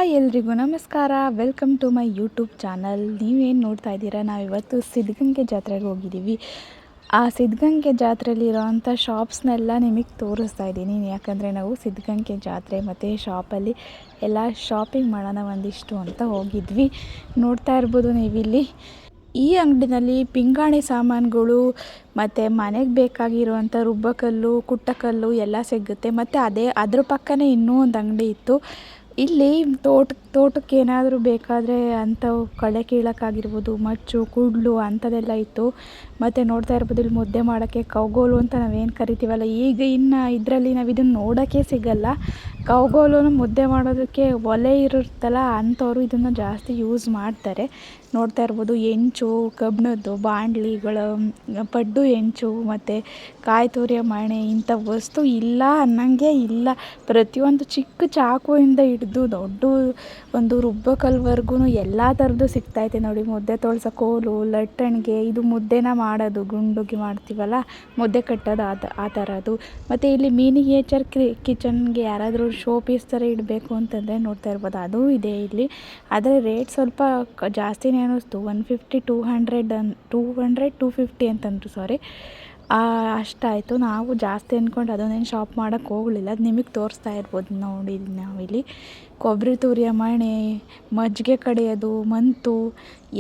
Hi ಎಲ್ರಿಗೂ ನಮಸ್ಕಾರ. Welcome to my YouTube channel. ನೀವೇನು ನೋಡ್ತಾ ಇದ್ದೀರಾ, ನಾವಿವತ್ತು ಸಿದ್ಧಗಂಗೆ ಜಾತ್ರೆಗೆ ಹೋಗಿದ್ದೀವಿ. ಆ ಸಿದ್ಧಗಂಗೆ ಜಾತ್ರೆಯಲ್ಲಿರೋವಂಥ ಶಾಪ್ಸ್ನೆಲ್ಲ ನಿಮಗೆ ತೋರಿಸ್ತಾ ಇದ್ದೀನಿ. ಯಾಕಂದರೆ ನಾವು ಸಿದ್ಧಗಂಗೆ ಜಾತ್ರೆ ಮತ್ತು ಶಾಪಲ್ಲಿ ಎಲ್ಲ ಶಾಪಿಂಗ್ ಮಾಡೋಣ ಒಂದಿಷ್ಟು ಅಂತ ಹೋಗಿದ್ವಿ. ನೋಡ್ತಾ ಇರ್ಬೋದು ನೀವಿಲ್ಲಿ ಈ ಅಂಗಡಿನಲ್ಲಿ ಪಿಂಗಾಣಿ ಸಾಮಾನುಗಳು ಮತ್ತು ಮನೆಗೆ ಬೇಕಾಗಿರುವಂಥ ರುಬ್ಬಕಲ್ಲು, ಕುಟ್ಟಕಲ್ಲು ಎಲ್ಲ ಸಿಗುತ್ತೆ. ಮತ್ತು ಅದ್ರ ಪಕ್ಕನೇ ಇನ್ನೂ ಒಂದು ಅಂಗಡಿ ಇತ್ತು. ಇಲ್ಲಿ ತೋಟಕ್ಕೆ ಏನಾದರೂ ಬೇಕಾದರೆ ಅಂಥವು ಕಳೆ ಕೀಳೋಕ್ಕಾಗಿರ್ಬೋದು, ಮಚ್ಚು, ಕುಡ್ಲು ಅಂಥದ್ದೆಲ್ಲ ಇತ್ತು. ಮತ್ತು ನೋಡ್ತಾ ಇರ್ಬೋದು ಇಲ್ಲಿ ಮುದ್ದೆ ಮಾಡೋಕ್ಕೆ ಕೌಗೋಲು ಅಂತ ನಾವೇನು ಕರಿತೀವಲ್ಲ, ಈಗ ಇನ್ನು ಇದರಲ್ಲಿ ನಾವು ಇದನ್ನು ನೋಡೋಕ್ಕೆ ಸಿಗಲ್ಲ. ಕೌಗೋಲು ಮುದ್ದೆ ಮಾಡೋದಕ್ಕೆ ಒಲೆ ಇರುತ್ತಲ್ಲ, ಅಂಥವ್ರು ಇದನ್ನು ಜಾಸ್ತಿ ಯೂಸ್ ಮಾಡ್ತಾರೆ. ನೋಡ್ತಾ ಇರ್ಬೋದು ಹೆಂಚು, ಕಬ್ಬಿಣದ್ದು ಬಾಣಲಿಗಳು, ಪಡ್ಡು ಹೆಂಚು ಮತ್ತು ಕಾಯಿ ತುರಿಯೋ ಮಣೆ, ಇಂಥ ವಸ್ತು ಇಲ್ಲ ಅನ್ನಂಗೆ ಇಲ್ಲ. ಪ್ರತಿಯೊಂದು ಚಿಕ್ಕ ಚಾಕುವಿಂದ ಹಿಡಿದು ದೊಡ್ಡ ಒಂದು ರುಬ್ಬಕಲ್ವರೆಗೂ ಎಲ್ಲ ಥರದ್ದು ಸಿಗ್ತೈತೆ ನೋಡಿ. ಮುದ್ದೆ ತೊಳ್ಸೋ ಕೋಲು, ಲಟ್ಟಣಿಗೆ, ಇದು ಮುದ್ದೆನ ಮಾಡೋದು ಗುಂಡುಗಿ ಮಾಡ್ತೀವಲ್ಲ, ಮುದ್ದೆ ಕಟ್ಟೋದು ಆ ಥರದ್ದು. ಮತ್ತು ಇಲ್ಲಿ ಮಿನಿಯೇಚರ್ ಕಿಚನ್ಗೆ ಯಾರಾದರೂ ಶೋ ಪೀಸ್ ಥರ ಇಡಬೇಕು ಅಂತಂದರೆ ನೋಡ್ತಾ ಇರ್ಬೋದು, ಅದೂ ಇದೆ ಇಲ್ಲಿ. ಆದರೆ ರೇಟ್ ಸ್ವಲ್ಪ ಜಾಸ್ತಿನೇ ಅನ್ನಿಸ್ತು. 150 250 ಅಂತಂದರು, ಸಾರಿ, ಅಷ್ಟಾಯಿತು. ನಾವು ಜಾಸ್ತಿ ಅಂದ್ಕೊಂಡು ಅದನ್ನೇನು ಶಾಪ್ ಮಾಡೋಕ್ಕೆ ಹೋಗಲಿಲ್ಲ. ಅದು ನಿಮಗೆ ತೋರಿಸ್ತಾ ಇರ್ಬೋದು ನೋಡಿ. ನಾವಿಲ್ಲಿ ಕೊಬ್ಬರಿ ತುರಿಯೋ ಮಣೆ, ಮಜ್ಜಿಗೆ ಕಡಿಯೋದು, ಮಂತು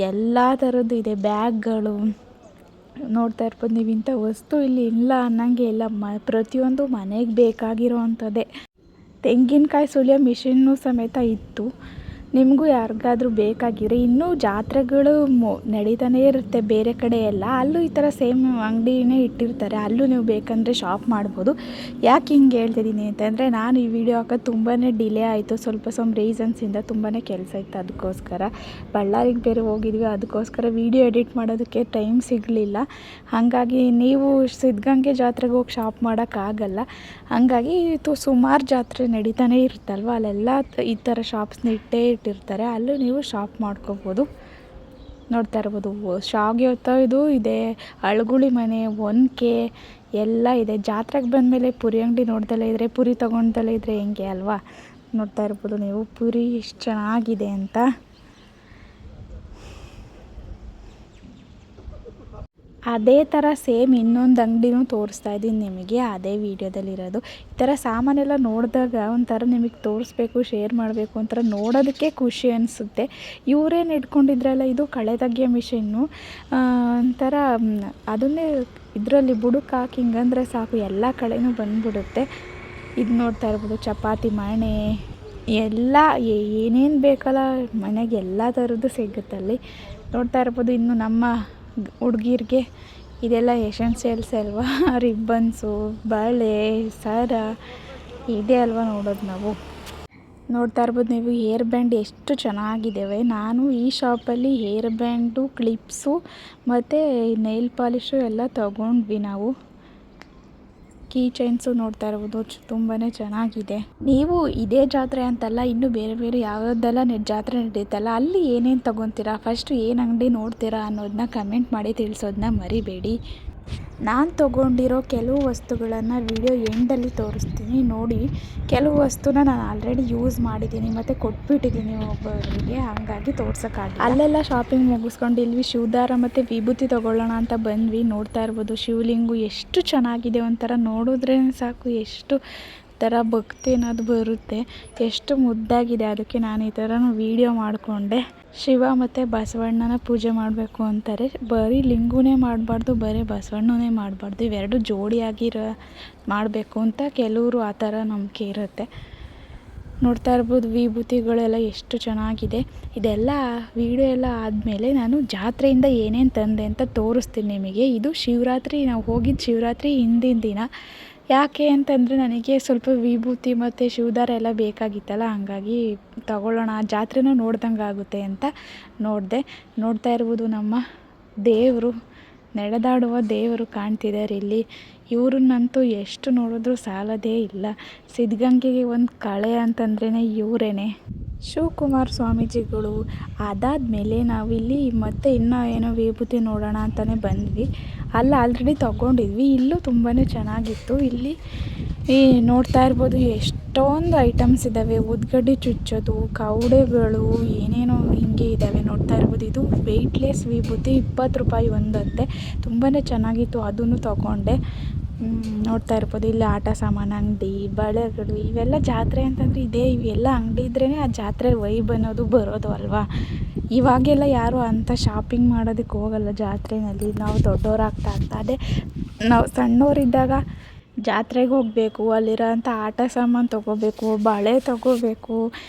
ಎಲ್ಲ ಥರದ್ದು ಇದೆ. ಬ್ಯಾಗ್ಗಳು ನೋಡ್ತಾ ಇರ್ಬೋದು ನೀವು. ಇಂಥ ವಸ್ತು ಇಲ್ಲಿ ಇಲ್ಲ ಅನ್ನಂಗೆ ಇಲ್ಲ. ಪ್ರತಿಯೊಂದು ಮನೆಗೆ ಬೇಕಾಗಿರೋ ಅಂಥದ್ದೇ. ತೆಂಗಿನಕಾಯಿ ಸುಲಿಯೋ ಮಿಷಿನ್ನು ಸಮೇತ ಇತ್ತು. ನಿಮಗೂ ಯಾರಿಗಾದ್ರೂ ಬೇಕಾಗಿದ್ರೆ, ಇನ್ನೂ ಜಾತ್ರೆಗಳು ನಡೀತಾನೇ ಇರುತ್ತೆ ಬೇರೆ ಕಡೆ ಎಲ್ಲ, ಅಲ್ಲೂ ಈ ಥರ ಸೇಮ್ ಅಂಗಡಿನೇ ಇಟ್ಟಿರ್ತಾರೆ. ಅಲ್ಲೂ ನೀವು ಬೇಕಂದರೆ ಶಾಪ್ ಮಾಡ್ಬೋದು. ಯಾಕೆ ಹಿಂಗೆ ಹೇಳ್ತಿದ್ದೀನಿ ಅಂತಂದರೆ, ನಾನು ಈ ವಿಡಿಯೋ ಹಾಕೋದು ತುಂಬಾ ಡಿಲೇ ಆಯಿತು. ಸ್ವಲ್ಪ ರೀಸನ್ಸಿಂದ ತುಂಬಾ ಕೆಲಸ ಇತ್ತು. ಅದಕ್ಕೋಸ್ಕರ ಬಳ್ಳಾರಿಗೆ ಬೇರೆ ಹೋಗಿದ್ವಿ. ಅದಕ್ಕೋಸ್ಕರ ವಿಡಿಯೋ ಎಡಿಟ್ ಮಾಡೋದಕ್ಕೆ ಟೈಮ್ ಸಿಗಲಿಲ್ಲ. ಹಾಗಾಗಿ ನೀವು ಸಿದ್ಧಗಂಗೆ ಜಾತ್ರೆಗೆ ಹೋಗಿ ಶಾಪ್ ಮಾಡೋಕ್ಕಾಗಲ್ಲ. ಹಾಗಾಗಿ ಸುಮಾರು ಜಾತ್ರೆ ನಡೀತಾನೆ ಇರುತ್ತಲ್ವ, ಅಲ್ಲೆಲ್ಲ ಈ ಥರ ಶಾಪ್ಸ್ನ ಇಟ್ಟಿರ್ತಾರೆ. ಅಲ್ಲೂ ನೀವು ಶಾಪ್ ಮಾಡ್ಕೋಬೋದು. ನೋಡ್ತಾ ಇರ್ಬೋದು ಶಾವಿಗೆ ಹೊತ್ತೋದು ಇದೆ, ಅಳ್ಗುಳಿ ಮನೆ, ಒನಕೆ ಎಲ್ಲ ಇದೆ. ಜಾತ್ರೆಗೆ ಬಂದಮೇಲೆ ಪುರಿ ಅಂಗಡಿ ನೋಡ್ದಲೇ ಇದ್ದರೆ, ಪುರಿ ತೊಗೊಂಡಲೇ ಇದ್ದರೆ ಹೆಂಗೆ ಅಲ್ವಾ. ನೋಡ್ತಾ ಇರ್ಬೋದು ನೀವು ಪುರಿ ಎಷ್ಟು ಚೆನ್ನಾಗಿದೆ ಅಂತ. ಅದೇ ಥರ ಸೇಮ್ ಇನ್ನೊಂದು ಅಂಗಡಿನೂ ತೋರಿಸ್ತಾ ಇದ್ದೀನಿ ನಿಮಗೆ, ಅದೇ ವೀಡಿಯೋದಲ್ಲಿರೋದು. ಈ ಥರ ಸಾಮಾನೆಲ್ಲ ನೋಡಿದಾಗ ಒಂಥರ ನಿಮಗೆ ತೋರಿಸ್ಬೇಕು, ಶೇರ್ ಮಾಡಬೇಕು, ಒಂಥರ ನೋಡೋದಕ್ಕೆ ಖುಷಿ ಅನಿಸುತ್ತೆ. ಇವರೇನು ಇಟ್ಕೊಂಡಿದ್ರಲ್ಲ, ಇದು ಕಳೆ ತೆಗಿಯೋ ಮಿಷಿನ್ನು. ಒಂಥರ ಅದನ್ನೇ ಇದರಲ್ಲಿ ಬುಡಕ್ಕೆ ಹಾಕಿ ಹಿಂಗಂದರೆ ಸಾಕು, ಎಲ್ಲ ಕಳೆನೂ ಬಂದುಬಿಡುತ್ತೆ. ಇದು ನೋಡ್ತಾ ಇರ್ಬೋದು ಚಪಾತಿ ಮಣೆ, ಎಲ್ಲ ಏನೇನು ಬೇಕಲ್ಲ ಮನೆಗೆ ಎಲ್ಲ ಥರದ್ದು ಸಿಗುತ್ತಲ್ಲಿ. ನೋಡ್ತಾ ಇರ್ಬೋದು ಇನ್ನು ನಮ್ಮ ಹುಡುಗಿರಿಗೆ ಇದೆಲ್ಲ ಎಸೆನ್ಷಿಯಲ್ಸ್ ಅಲ್ವಾ, ರಿಬ್ಬನ್ಸು, ಬಳೆ, ಸರ ಇದೆ ಅಲ್ವಾ ನೋಡೋದು ನಾವು. ನೋಡ್ತಾ ಇರ್ಬೋದು ನೀವು ಹೇರ್ ಬ್ಯಾಂಡ್ ಎಷ್ಟು ಚೆನ್ನಾಗಿದ್ದಾವೆ. ನಾನು ಈ ಶಾಪಲ್ಲಿ ಹೇರ್ ಬ್ಯಾಂಡು, ಕ್ಲಿಪ್ಸು ಮತ್ತು ನೈಲ್ ಪಾಲಿಶು ಎಲ್ಲ ತೊಗೊಂಡ್ವಿ ನಾವು. ಕೀ ಚೈನ್ಸು ನೋಡ್ತಾ ಇರ್ಬೋದು ತುಂಬಾ ಚೆನ್ನಾಗಿದೆ. ನೀವು ಇದೇ ಜಾತ್ರೆ ಅಂತಲ್ಲ, ಇನ್ನೂ ಬೇರೆ ಬೇರೆ ಯಾವುದೆಲ್ಲ ಜಾತ್ರೆ ನಡೀತಲ್ಲ, ಅಲ್ಲಿ ಏನೇನು ತೊಗೊತೀರಾ, ಫಸ್ಟು ಏನು ಅಂಗಡಿ ನೋಡ್ತೀರಾ ಅನ್ನೋದನ್ನ ಕಮೆಂಟ್ ಮಾಡಿ ತಿಳಿಸೋದನ್ನ ಮರಿಬೇಡಿ. ನಾನು ತೊಗೊಂಡಿರೋ ಕೆಲವು ವಸ್ತುಗಳನ್ನು ವಿಡಿಯೋ ಎಂಡಲ್ಲಿ ತೋರಿಸ್ತೀನಿ ನೋಡಿ. ಕೆಲವು ವಸ್ತುನ ನಾನು ಆಲ್ರೆಡಿ ಯೂಸ್ ಮಾಡಿದ್ದೀನಿ ಮತ್ತು ಕೊಟ್ಬಿಟ್ಟಿದ್ದೀನಿ ಒಬ್ಬರಿಗೆ, ಹಾಗಾಗಿ ತೋರ್ಸೋಕ್ಕಾಗಲ್ಲ. ಅಲ್ಲೆಲ್ಲ ಶಾಪಿಂಗ್ ಮುಗಿಸ್ಕೊಂಡು ಇಲ್ಲಿ ಶಿವದಾರ ಮತ್ತು ವಿಭೂತಿ ತೊಗೊಳ್ಳೋಣ ಅಂತ ಬಂದ್ವಿ. ನೋಡ್ತಾ ಇರ್ಬೋದು ಶಿವಲಿಂಗು ಎಷ್ಟು ಚೆನ್ನಾಗಿದೆ, ಒಂಥರ ನೋಡಿದ್ರೇ ಸಾಕು ಎಷ್ಟು ಥರ ಭಕ್ತಿ ಅನ್ನೋದು ಬರುತ್ತೆ. ಎಷ್ಟು ಮುದ್ದಾಗಿದೆ. ಅದಕ್ಕೆ ನಾನು ಈ ಥರ ವೀಡಿಯೋ ಮಾಡಿಕೊಂಡೆ. ಶಿವ ಮತ್ತು ಬಸವಣ್ಣನ ಪೂಜೆ ಮಾಡಬೇಕು ಅಂತಾರೆ. ಬರೀ ಲಿಂಗುನೇ ಮಾಡಬಾರ್ದು, ಬರೀ ಬಸವಣ್ಣನೇ ಮಾಡಬಾರ್ದು, ಇವೆರಡು ಜೋಡಿಯಾಗಿರೋ ಮಾಡಬೇಕು ಅಂತ ಕೆಲವರು ಆ ಥರ ನಂಬಿಕೆ ಇರುತ್ತೆ. ನೋಡ್ತಾ ಇರ್ಬೋದು ವಿಭೂತಿಗಳೆಲ್ಲ ಎಷ್ಟು ಚೆನ್ನಾಗಿದೆ. ಇದೆಲ್ಲ ವಿಡಿಯೋ ಎಲ್ಲ ಆದಮೇಲೆ ನಾನು ಜಾತ್ರೆಯಿಂದ ಏನೇನು ತಂದೆ ಅಂತ ತೋರಿಸ್ತೀನಿ ನಿಮಗೆ. ಇದು ಶಿವರಾತ್ರಿ, ನಾವು ಹೋಗಿದ್ದು ಶಿವರಾತ್ರಿ ಹಿಂದಿನ ದಿನ. ಯಾಕೆ ಅಂತಂದರೆ ನನಗೆ ಸ್ವಲ್ಪ ವಿಭೂತಿ ಮತ್ತು ಶಿವದಾರ ಎಲ್ಲ ಬೇಕಾಗಿತ್ತಲ್ಲ, ಹಾಗಾಗಿ ತಗೊಳ್ಳೋಣ, ಜಾತ್ರೆನೂ ನೋಡ್ದಂಗೆ ಆಗುತ್ತೆ ಅಂತ ನೋಡಿದೆ. ನೋಡ್ತಾ ಇರ್ಬೋದು ನಮ್ಮ ದೇವರು, ನಡೆದಾಡುವ ದೇವರು ಕಾಣ್ತಿದ್ದಾರೆ ಇಲ್ಲಿ. ಇವ್ರನ್ನಂತೂ ಎಷ್ಟು ನೋಡಿದ್ರೂ ಸಾಲದೇ ಇಲ್ಲ. ಸಿದ್ಧಗಂಗೆಗೆ ಒಂದು ಕಳೆ ಅಂತಂದ್ರೇ ಇವರೇ. ಶಿವಕುಮಾರ ಸ್ವಾಮೀಜಿಗಳು. ಅದಾದಮೇಲೆ ನಾವಿಲ್ಲಿ ಮತ್ತೆ ಇನ್ನೂ ಏನೋ ವಿಭೂತಿ ನೋಡೋಣ ಅಂತಲೇ ಬಂದ್ವಿ. ಅಲ್ಲಿ ಆಲ್ರೆಡಿ ತೊಗೊಂಡಿದ್ವಿ. ಇಲ್ಲೂ ತುಂಬಾ ಚೆನ್ನಾಗಿತ್ತು. ಇಲ್ಲಿ ನೋಡ್ತಾ ಇರ್ಬೋದು ಎಷ್ಟೊಂದು ಐಟಮ್ಸ್ ಇದ್ದಾವೆ. ಉದ್ಗಡ್ಡಿ ಚುಚ್ಚೋದು, ಕವಡೆಗಳು, ಏನೇನೋ ಹೀಗೆ ಇದ್ದಾವೆ ನೋಡ್ತಾ ಇರ್ಬೋದು. ಇದು ವೆಯ್ಟ್ಲೆಸ್ ವಿಭೂತಿ 20 ರೂಪಾಯಿ ಒಂದಂತೆ. ತುಂಬಾ ಚೆನ್ನಾಗಿತ್ತು, ಅದನ್ನು ತೊಗೊಂಡೆ. ನೋಡ್ತಾ ಇರ್ಬೋದು ಇಲ್ಲಿ ಆಟ ಸಾಮಾನು ಅಂಗಡಿ, ಬಳೆಗಳು, ಇವೆಲ್ಲ ಜಾತ್ರೆ ಅಂತಂದರೆ ಇವೆಲ್ಲ ಅಂಗಡಿ ಇದ್ರೇ ಆ ಜಾತ್ರೆ ವೈಬ್ ಅನ್ನೋದು ಬರೋದು ಅಲ್ವಾ. ಇವಾಗೆಲ್ಲ ಯಾರು ಅಂಥ ಶಾಪಿಂಗ್ ಮಾಡೋದಕ್ಕೆ ಹೋಗಲ್ಲ ಜಾತ್ರೆಯಲ್ಲಿ. ನಾವು ದೊಡ್ಡವರಾಗ್ತಾ ಅದೇ ನಾವು ಸಣ್ಣವರಿದ್ದಾಗ ಜಾತ್ರೆಗೆ ಹೋಗಬೇಕು, ಅಲ್ಲಿರೋಂಥ ಆಟ ಸಾಮಾನು ತೊಗೋಬೇಕು, ಬಳೆ ತೊಗೋಬೇಕು,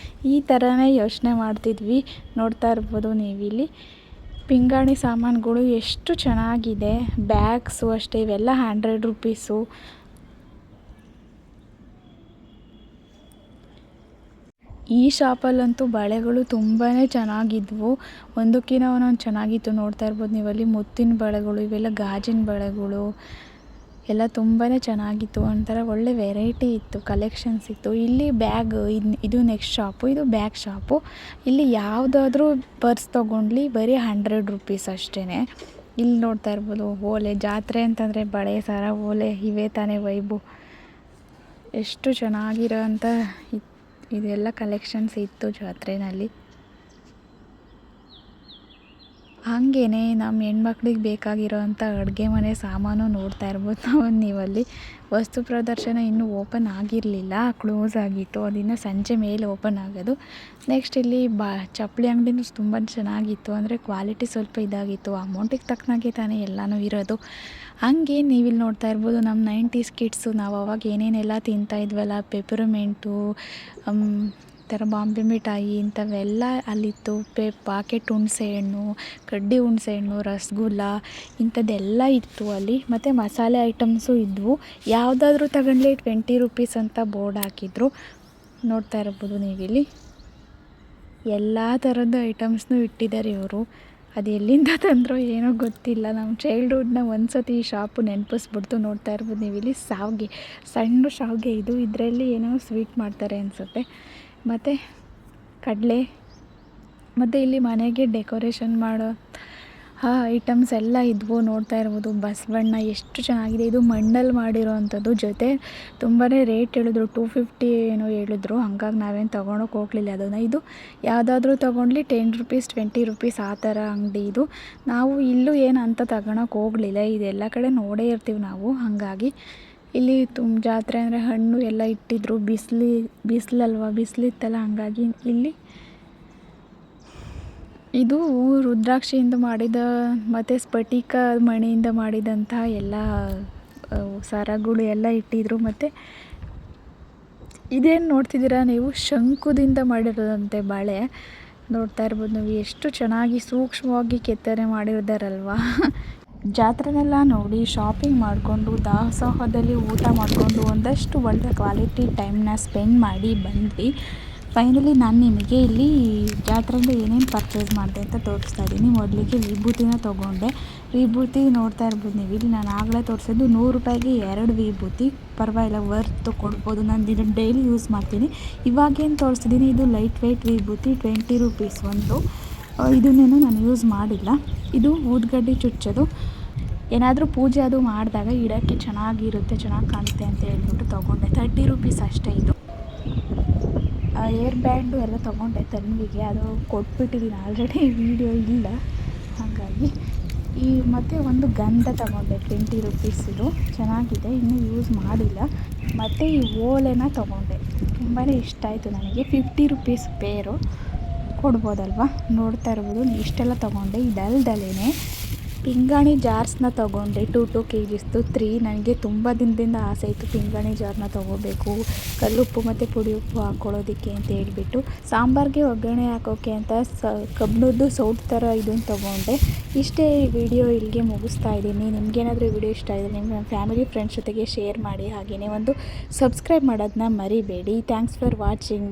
ಈ ಥರನೇ ಯೋಚನೆ ಮಾಡ್ತಿದ್ವಿ. ನೋಡ್ತಾ ಇರ್ಬೋದು ನೀವಿಲ್ಲಿ ಪಿಂಗಾಣಿ ಸಾಮಾನುಗಳು ಎಷ್ಟು ಚೆನ್ನಾಗಿದೆ. ಬ್ಯಾಗ್ಸು ಅಷ್ಟೇ, ಇವೆಲ್ಲ 100 ರೂಪೀಸು. ಈ ಶಾಪಲ್ಲಂತೂ ಬಳೆಗಳು ತುಂಬಾ ಚೆನ್ನಾಗಿದ್ವು. ಒಂದಕ್ಕಿಂತ ಒಂದೊಂದು ಚೆನ್ನಾಗಿತ್ತು. ನೋಡ್ತಾ ಇರ್ಬೋದು ನೀವಲ್ಲಿ ಮುತ್ತಿನ ಬಳೆಗಳು, ಇವೆಲ್ಲ ಗಾಜಿನ ಬಳೆಗಳು ಎಲ್ಲ ತುಂಬಾ ಚೆನ್ನಾಗಿತ್ತು. ಒಂಥರ ಒಳ್ಳೆ ವೆರೈಟಿ ಇತ್ತು, ಕಲೆಕ್ಷನ್ಸ್ ಇತ್ತು. ಇಲ್ಲಿ ಬ್ಯಾಗ್, ಇದು ನೆಕ್ಸ್ಟ್ ಶಾಪು, ಇದು ಬ್ಯಾಗ್ ಶಾಪು. ಇಲ್ಲಿ ಯಾವುದಾದ್ರೂ ಪರ್ಸ್ ತೊಗೊಂಡ್ಲಿ ಬರೀ 100 ರೂಪೀಸ್ ಅಷ್ಟೇ. ಇಲ್ಲಿ ನೋಡ್ತಾ ಇರ್ಬೋದು ಓಲೆ. ಜಾತ್ರೆ ಅಂತಂದರೆ ಬಳೆ, ಸರ, ಓಲೆ ಇವೇ ತಾನೇ ವೈಬು. ಎಷ್ಟು ಚೆನ್ನಾಗಿರೋ ಅಂಥ ಇದೆಲ್ಲ ಕಲೆಕ್ಷನ್ಸ್ ಇತ್ತು ಜಾತ್ರೆಯಲ್ಲಿ. ಹಾಗೇ ನಮ್ಮ ಹೆಣ್ಮಕ್ಳಿಗೆ ಬೇಕಾಗಿರೋ ಅಂಥ ಅಡುಗೆ ಮನೆ ಸಾಮಾನು ನೋಡ್ತಾ ಇರ್ಬೋದು ನೀವಲ್ಲಿ. ವಸ್ತು ಪ್ರದರ್ಶನ ಇನ್ನೂ ಓಪನ್ ಆಗಿರಲಿಲ್ಲ, ಕ್ಲೋಸ್ ಆಗಿತ್ತು. ಅದಿನ್ನು ಸಂಜೆ ಮೇಲೆ ಓಪನ್ ಆಗೋದು. ನೆಕ್ಸ್ಟ್ ಇಲ್ಲಿ ಚಪ್ಪಲಿ ಅಂಗಡಿನೂ ತುಂಬ ಚೆನ್ನಾಗಿತ್ತು. ಅಂದರೆ ಕ್ವಾಲಿಟಿ ಸ್ವಲ್ಪ ಇದಾಗಿತ್ತು. ಅಮೌಂಟಿಗೆ ತಕ್ಕನಾಗೆ ತಾನೇ ಎಲ್ಲನೂ ಇರೋದು. ಹಂಗೆ ನೀವಿಲ್ಲಿ ನೋಡ್ತಾ ಇರ್ಬೋದು ನಮ್ಮ 90s ಕಿಡ್ಸು. ನಾವು ಅವಾಗ ಏನೇನೆಲ್ಲ ತಿಂತಾಯಿದ್ವಲ್ಲ, ಪೆಪರ್ಮೆಂಟು, ಥರ ಬಾಂಬೆ ಮಿಠಾಯಿ ಇಂಥವೆಲ್ಲ ಅಲ್ಲಿತ್ತು. ಪಾಕೆಟ್ ಹುಣಸೆ ಹಣ್ಣು, ಕಡ್ಡಿ ಹುಣಸೆ ಹಣ್ಣು, ರಸಗುಲ್ಲ ಇಂಥದ್ದೆಲ್ಲ ಇತ್ತು ಅಲ್ಲಿ. ಮತ್ತು ಮಸಾಲೆ ಐಟಮ್ಸು ಇದ್ವು. ಯಾವುದಾದ್ರೂ ತಗೊಂಡ್ಲಿ 20 ರೂಪೀಸ್ ಅಂತ ಬೋರ್ಡ್ ಹಾಕಿದ್ರು. ನೋಡ್ತಾ ಇರ್ಬೋದು ನೀವಿಲ್ಲಿ ಎಲ್ಲ ಥರದ ಐಟಮ್ಸ್ನೂ ಇಟ್ಟಿದ್ದಾರೆ ಇವರು. ಅದು ಎಲ್ಲಿಂದ ತಂದರೋ ಏನೋ ಗೊತ್ತಿಲ್ಲ. ನಮ್ಮ ಚೈಲ್ಡ್ಹುಡ್ನ ಒಂದು ಸತಿ ಈ ಶಾಪು ನೆನಪಿಸ್ಬಿಡ್ತು. ನೋಡ್ತಾ ಇರ್ಬೋದು ನೀವಿಲ್ಲಿ ಶಾವಿಗೆ, ಸಣ್ಣ ಶಾವಿಗೆ ಇದು. ಇದರಲ್ಲಿ ಏನೋ ಸ್ವೀಟ್ ಮಾಡ್ತಾರೆ ಅನಿಸುತ್ತೆ. ಮತ್ತು ಕಡಲೆ, ಮತ್ತು ಇಲ್ಲಿ ಮನೆಗೆ ಡೆಕೋರೇಷನ್ ಮಾಡೋ ಐಟಮ್ಸ್ ಎಲ್ಲ ಇದ್ವು. ನೋಡ್ತಾ ಇರ್ಬೋದು ಬಸವಣ್ಣ ಎಷ್ಟು ಚೆನ್ನಾಗಿದೆ. ಇದು ಮಣ್ಣಲ್ಲಿ ಮಾಡಿರೋ ಅಂಥದ್ದು. ಜೊತೆ ತುಂಬಾ ರೇಟ್ ಹೇಳಿದ್ರು, 250 ಏನೋ ಹೇಳಿದ್ರು. ಹಂಗಾಗಿ ನಾವೇನು ತೊಗೊಳಕ್ಕೆ ಹೋಗಲಿಲ್ಲ ಅದನ್ನು. ಇದು ಯಾವುದಾದ್ರೂ ತೊಗೊಂಡ್ಲಿ 10 ರೂಪೀಸ್, 20 ರೂಪೀಸ್ ಆ ಥರ ಅಂಗಡಿ ಇದು. ನಾವು ಇಲ್ಲೂ ಏನು ಅಂತ ತಗೊಳಕ್ಕೆ ಹೋಗಲಿಲ್ಲ. ಇದೆಲ್ಲ ಕಡೆ ನೋಡೇ ಇರ್ತೀವಿ ನಾವು. ಹಾಗಾಗಿ ಇಲ್ಲಿ ಜಾತ್ರೆ ಅಂದರೆ ಹಣ್ಣು ಎಲ್ಲ ಇಟ್ಟಿದ್ರು. ಬಿಸಿಲಲ್ವ, ಬಿಸಿಲಿತ್ತಲ್ಲ, ಹಾಗಾಗಿ ಇಲ್ಲಿ ಇದು ರುದ್ರಾಕ್ಷಿಯಿಂದ ಮಾಡಿದ ಮತ್ತು ಸ್ಫಟಿಕ ಮಣಿಯಿಂದ ಮಾಡಿದಂಥ ಎಲ್ಲ ಸರಗಳು ಎಲ್ಲ ಇಟ್ಟಿದ್ರು. ಮತ್ತು ಇದೇನು ನೋಡ್ತಿದ್ದೀರಾ ನೀವು, ಶಂಕುದಿಂದ ಮಾಡಿರೋದಂತೆ ಬಳೆ. ನೋಡ್ತಾ ಇರ್ಬೋದು ನೀವು ಎಷ್ಟು ಚೆನ್ನಾಗಿ ಸೂಕ್ಷ್ಮವಾಗಿ ಕೆತ್ತನೆ ಮಾಡಿದ್ದಾರಲ್ವ. ಜಾತ್ರೆನೆಲ್ಲ ನೋಡಿ ಶಾಪಿಂಗ್ ಮಾಡಿಕೊಂಡು ದಾಸೋಹದಲ್ಲಿ ಊಟ ಮಾಡಿಕೊಂಡು ಒಂದಷ್ಟು ಒಳ್ಳೆ ಕ್ವಾಲಿಟಿ ಟೈಮ್ನ ಸ್ಪೆಂಡ್ ಮಾಡಿ ಬಂದ್ವಿ. ಫೈನಲಿ ನಾನು ನಿಮಗೆ ಇಲ್ಲಿ ಜಾತ್ರೆಯಿಂದ ಏನೇನು ಪರ್ಚೇಸ್ ಮಾಡಿದೆ ಅಂತ ತೋರಿಸ್ತಾ ಇದ್ದೀನಿ. ಮೊದಲಿಗೆ ವಿಭೂತಿನ ತೊಗೊಂಡೆ. ವಿಭೂತಿ ನೋಡ್ತಾ ಇರ್ಬೋದು ನೀವು. ಇಲ್ಲಿ ನಾನು ಆಗಲೇ ತೋರಿಸಿದ್ದು 100 ರೂಪಾಯಿಗೆ 2 ವಿಭೂತಿ. ಪರವಾಗಿಲ್ಲ, ವರ್ತ್ ಕೊಡ್ಬೋದು. ನಾನು ಇದನ್ನು ಡೈಲಿ ಯೂಸ್ ಮಾಡ್ತೀನಿ. ಇವಾಗೇನು ತೋರಿಸ್ತಿದ್ದೀನಿ ಇದು ಲೈಟ್ ವೆಯ್ಟ್ ವಿಭೂತಿ, 20 ರೂಪೀಸ್ ಒಂದು. ಇದನ್ನೇನು ನಾನು ಯೂಸ್ ಮಾಡಿಲ್ಲ. ಇದು ಊದ್ಗಡ್ಡಿ ಚುಚ್ಚೋದು. ಏನಾದರೂ ಪೂಜೆ ಅದು ಮಾಡಿದಾಗ ಇಡೋಕ್ಕೆ ಚೆನ್ನಾಗಿರುತ್ತೆ, ಚೆನ್ನಾಗಿ ಕಾಣುತ್ತೆ ಅಂತ ಹೇಳ್ಬಿಟ್ಟು ತೊಗೊಂಡೆ. 30 ರೂಪೀಸ್ ಅಷ್ಟೇ ಇದು. ಏರ್ ಬ್ಯಾಂಡು ಎಲ್ಲ ತೊಗೊಂಡೆ ತನ್ವಿಗೆ. ಅದು ಕೊಟ್ಬಿಟ್ಟಿದ್ದೀನಿ ಆಲ್ರೆಡಿ, ವೀಡಿಯೋ ಇಲ್ಲ ಹಾಗಾಗಿ. ಮತ್ತು ಒಂದು ಗಂಧ ತೊಗೊಂಡೆ 20 ರೂಪೀಸ್. ಇದು ಚೆನ್ನಾಗಿದೆ, ಇನ್ನೂ ಯೂಸ್ ಮಾಡಿಲ್ಲ. ಮತ್ತು ಈ ಓಲೆನ ತೊಗೊಂಡೆ, ತುಂಬಾ ಇಷ್ಟ ಆಯಿತು ನನಗೆ. 50 ರೂಪೀಸ್ ಪೇರು, ಕೊಡ್ಬೋದಲ್ವ. ನೋಡ್ತಾ ಇರ್ಬೋದು ಇಷ್ಟೆಲ್ಲ ತೊಗೊಂಡೆ. ಇದಲ್ದಲೇ ಪಿಂಗಾಣಿ ಜಾರ್ಸ್ನ ತೊಗೊಂಡೆ. 2 kgsದು 3. ನನಗೆ ತುಂಬ ದಿನದಿಂದ ಆಸೆ ಇತ್ತು ಪಿಂಗಾಣಿ ಜಾರ್ನ ತೊಗೋಬೇಕು, ಕಲ್ಲುಪ್ಪು ಮತ್ತು ಪುಡಿ ಉಪ್ಪು ಹಾಕ್ಕೊಳ್ಳೋದಕ್ಕೆ ಅಂತ ಹೇಳ್ಬಿಟ್ಟು. ಸಾಂಬಾರಿಗೆ ಒಗ್ಗರಣೆ ಹಾಕೋಕ್ಕೆ ಅಂತ ಕಬ್ಬಿಣದ್ದು ಸೌಟ್ ಥರ ಇದನ್ನು ತೊಗೊಂಡೆ. ಇಷ್ಟೇ ವಿಡಿಯೋ ಇಲ್ಲಿಗೆ ಮುಗಿಸ್ತಾ ಇದ್ದೀನಿ. ನಿಮಗೇನಾದರೂ ವಿಡಿಯೋ ಇಷ್ಟ ಆದರೆ ನಿಮ್ಮ ಫ್ಯಾಮಿಲಿ ಫ್ರೆಂಡ್ಸ್ ಜೊತೆಗೆ ಶೇರ್ ಮಾಡಿ. ಹಾಗೆಯೇ ಒಂದು ಸಬ್ಸ್ಕ್ರೈಬ್ ಮಾಡೋದನ್ನ ಮರಿಬೇಡಿ. Thanks for watching.